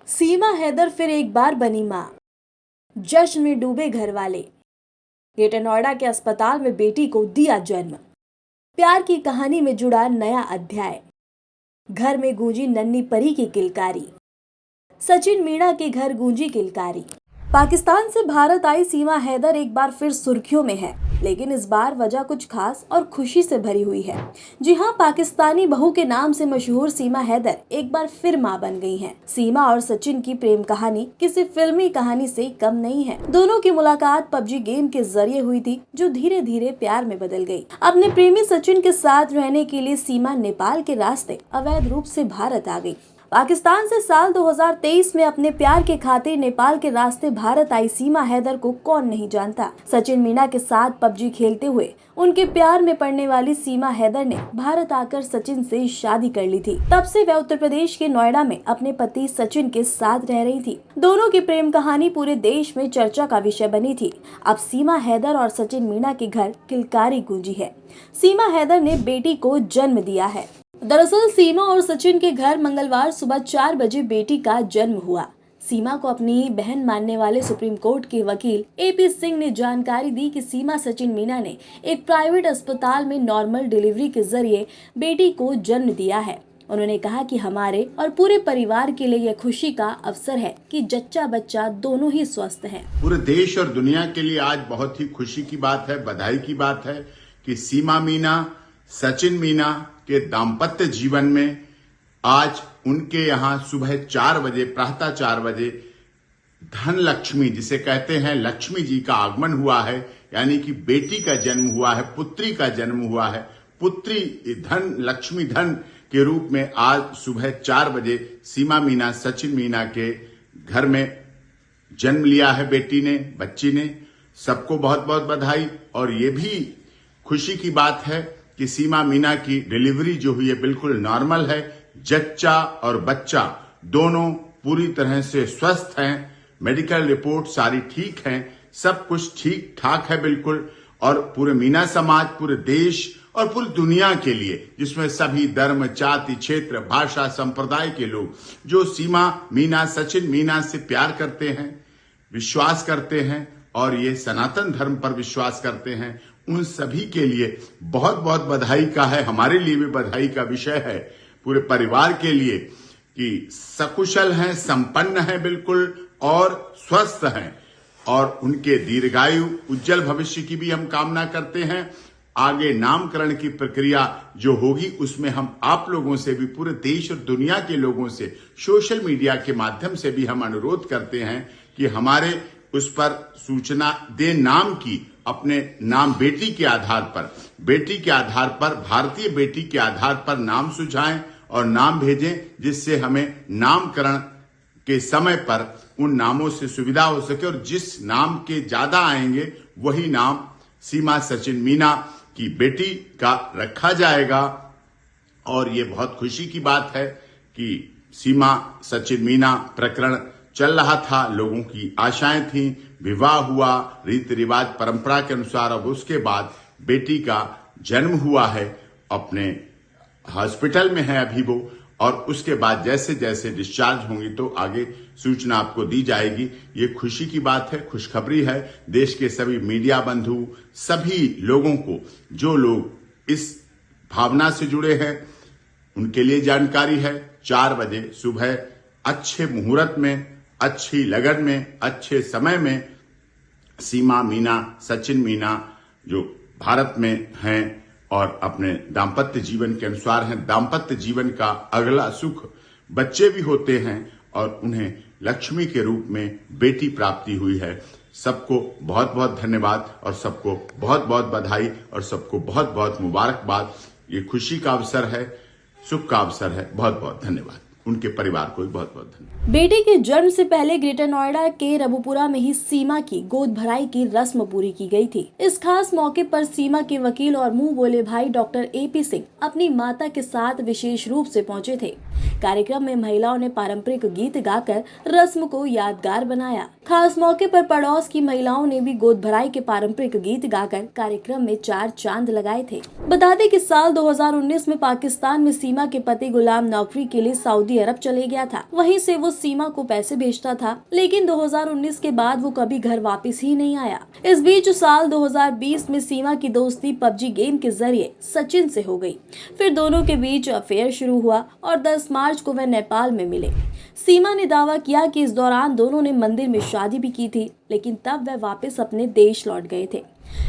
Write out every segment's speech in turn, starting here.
सीमा हैदर फिर एक बार बनी मां। जश्न में डूबे घर वाले। ग्रेटर नोएडा के अस्पताल में बेटी को दिया जन्म। प्यार की कहानी में जुड़ा नया अध्याय। घर में गूंजी नन्ही परी की किलकारी। सचिन मीणा के घर गूंजी किलकारी। पाकिस्तान से भारत आई सीमा हैदर एक बार फिर सुर्खियों में है, लेकिन इस बार वजह कुछ खास और खुशी से भरी हुई है। जी हां, पाकिस्तानी बहू के नाम से मशहूर सीमा हैदर एक बार फिर मां बन गई हैं। सीमा और सचिन की प्रेम कहानी किसी फिल्मी कहानी से कम नहीं है। दोनों की मुलाकात पबजी गेम के जरिए हुई थी, जो धीरे धीरे प्यार में बदल गई। अपने प्रेमी सचिन के साथ रहने के लिए सीमा नेपाल के रास्ते अवैध रूप से भारत आ गई। पाकिस्तान से साल 2023 में अपने प्यार के खातिर नेपाल के रास्ते भारत आई सीमा हैदर को कौन नहीं जानता। सचिन मीणा के साथ पबजी खेलते हुए उनके प्यार में पड़ने वाली सीमा हैदर ने भारत आकर सचिन से शादी कर ली थी। तब से वह उत्तर प्रदेश के नोएडा में अपने पति सचिन के साथ रह रही थी। दोनों की प्रेम कहानी पूरे देश में चर्चा का विषय बनी थी। अब सीमा हैदर और सचिन मीणा के घर किलकारी गूंजी है। सीमा हैदर ने बेटी को जन्म दिया है। दरअसल सीमा और सचिन के घर मंगलवार सुबह 4 बजे बेटी का जन्म हुआ। सीमा को अपनी बहन मानने वाले सुप्रीम कोर्ट के वकील एपी सिंह ने जानकारी दी कि सीमा सचिन मीणा ने एक प्राइवेट अस्पताल में नॉर्मल डिलीवरी के जरिए बेटी को जन्म दिया है। उन्होंने कहा कि हमारे और पूरे परिवार के लिए यह खुशी का अवसर है कि जच्चा बच्चा दोनों ही स्वस्थ हैं। पूरे देश और दुनिया के लिए आज बहुत ही खुशी की बात है, बधाई की बात है कि सीमा मीणा, सचिन मीणा के दाम्पत्य जीवन में आज उनके यहाँ सुबह 4 बजे, प्रातः 4 बजे धन लक्ष्मी, जिसे कहते हैं लक्ष्मी जी का आगमन हुआ है। यानी कि बेटी का जन्म हुआ है, पुत्री का जन्म हुआ है। पुत्री धन, लक्ष्मी धन के रूप में आज सुबह 4 बजे सीमा मीणा, सचिन मीणा के घर में जन्म लिया है बेटी ने, बच्ची ने। सबको बहुत बहुत बधाई। और ये भी खुशी की बात है कि सीमा मीणा की डिलीवरी जो हुई है बिल्कुल नॉर्मल है। जच्चा और बच्चा दोनों पूरी तरह से स्वस्थ हैं। मेडिकल रिपोर्ट सारी ठीक हैं, सब कुछ ठीक ठाक है बिल्कुल। और पूरे मीणा समाज, पूरे देश और पूरी दुनिया के लिए, जिसमें सभी धर्म, जाति, क्षेत्र, भाषा, संप्रदाय के लोग जो सीमा मीणा, सचिन मीणा से प्यार करते हैं, विश्वास करते हैं और ये सनातन धर्म पर विश्वास करते हैं, उन सभी के लिए बहुत बहुत बधाई का है। हमारे लिए भी बधाई का विषय है, पूरे परिवार के लिए, कि सकुशल हैं, संपन्न हैं बिल्कुल और स्वस्थ हैं। और उनके दीर्घायु, उज्जवल भविष्य की भी हम कामना करते हैं। आगे नामकरण की प्रक्रिया जो होगी उसमें हम आप लोगों से भी, पूरे देश और दुनिया के लोगों से, सोशल मीडिया के माध्यम से भी हम अनुरोध करते हैं कि हमारे उस पर सूचना दे, नाम की, अपने नाम बेटी के आधार पर, बेटी के आधार पर, भारतीय बेटी के आधार पर नाम सुझाएं और नाम भेजें, जिससे हमें नामकरण के समय पर उन नामों से सुविधा हो सके। और जिस नाम के ज्यादा आएंगे वही नाम सीमा सचिन मीणा की बेटी का रखा जाएगा। और ये बहुत खुशी की बात है कि सीमा सचिन मीणा प्रकरण चल रहा था, लोगों की आशाएं थीं, विवाह हुआ रीति रिवाज परंपरा के अनुसार। अब उसके बाद बेटी का जन्म हुआ है, अपने हॉस्पिटल में है अभी वो। और उसके बाद जैसे जैसे डिस्चार्ज होंगी तो आगे सूचना आपको दी जाएगी। ये खुशी की बात है, खुशखबरी है। देश के सभी मीडिया बंधु, सभी लोगों को, जो लोग इस भावना से जुड़े हैं, उनके लिए जानकारी है। 4 बजे सुबह अच्छे मुहूर्त में, अच्छी लगन में, अच्छे समय में सीमा मीणा, सचिन मीणा जो भारत में हैं और अपने दाम्पत्य जीवन के अनुसार हैं। दाम्पत्य जीवन का अगला सुख बच्चे भी होते हैं और उन्हें लक्ष्मी के रूप में बेटी प्राप्ति हुई है। सबको बहुत बहुत धन्यवाद और सबको बहुत बहुत बधाई और सबको बहुत बहुत मुबारकबाद। ये खुशी का अवसर है, सुख का अवसर है। बहुत बहुत धन्यवाद। उनके परिवार को भी बहुत बहुत धन्यवाद। बेटी के जन्म से पहले ग्रेटर नोएडा के रबुपुरा में ही सीमा की गोद भराई की रस्म पूरी की गई थी। इस खास मौके पर सीमा के वकील और मुंह बोले भाई डॉक्टर एपी सिंह अपनी माता के साथ विशेष रूप से पहुंचे थे। कार्यक्रम में महिलाओं ने पारंपरिक गीत गाकर रस्म को यादगार बनाया। खास मौके पर पड़ोस की महिलाओं ने भी गोद भराई के पारंपरिक गीत गाकर कार्यक्रम में 4 चांद लगाए थे। बता दें कि साल 2019 में पाकिस्तान में सीमा के पति गुलाम नौकरी के लिए सऊदी सऊदी अरब चले गया था। वहीं से वो सीमा को पैसे भेजता था, लेकिन 2019 के बाद वो कभी घर वापस ही नहीं आया। इस बीच साल 2020 में सीमा की दोस्ती पबजी गेम के जरिए सचिन से हो गई। फिर दोनों के बीच अफेयर शुरू हुआ और 10 मार्च को वह नेपाल में मिले। सीमा ने दावा किया कि इस दौरान दोनों ने मंदिर में शादी भी की थी, लेकिन तब वह वापस अपने देश लौट गए थे।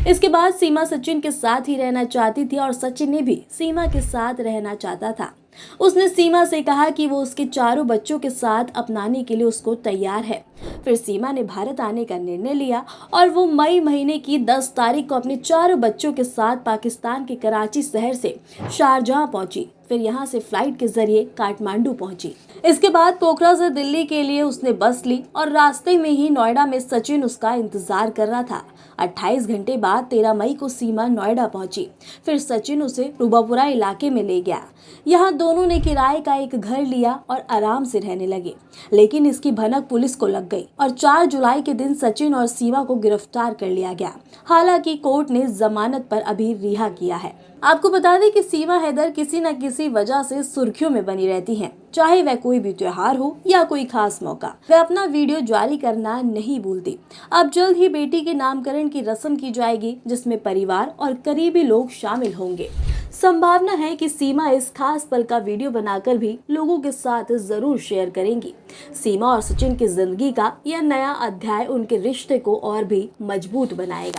इसके बाद सीमा सचिन के साथ ही रहना चाहती थी और सचिन ने भी सीमा के साथ रहना चाहता था। उसने सीमा से कहा कि वो उसके चारों बच्चों के साथ अपनाने के लिए उसको तैयार है। फिर सीमा ने भारत आने का निर्णय लिया और वो मई महीने की 10 तारीख को अपने चारों बच्चों के साथ पाकिस्तान के कराची शहर से शारजाह पहुंची। फिर यहां से फ्लाइट के जरिए काठमांडू पहुंची। इसके बाद पोखरा से दिल्ली के लिए उसने बस ली और रास्ते में ही नोएडा में सचिन उसका इंतजार कर रहा था। 28 घंटे बाद 13 मई को सीमा नोएडा पहुंची। फिर सचिन उसे रूबापुरा इलाके में ले गया। यहाँ दोनों ने किराए का एक घर लिया और आराम से रहने लगे, लेकिन इसकी भनक पुलिस को लग गई और 4 जुलाई के दिन सचिन और सीमा को गिरफ्तार कर लिया गया। हालांकि कोर्ट ने जमानत पर अभी रिहा किया है। आपको बता दें कि सीमा हैदर किसी न किसी वजह से सुर्खियों में बनी रहती हैं, चाहे वह कोई भी त्योहार हो या कोई खास मौका। वह अपना वीडियो जारी करना नहीं भूलती। अब जल्द ही बेटी के नामकरण की रस्म की जाएगी, जिसमें परिवार और करीबी लोग शामिल होंगे। संभावना है कि सीमा इस खास पल का वीडियो बनाकर भी लोगों के साथ जरूर शेयर करेंगी। सीमा और सचिन की जिंदगी का यह नया अध्याय उनके रिश्ते को और भी मजबूत बनाएगा।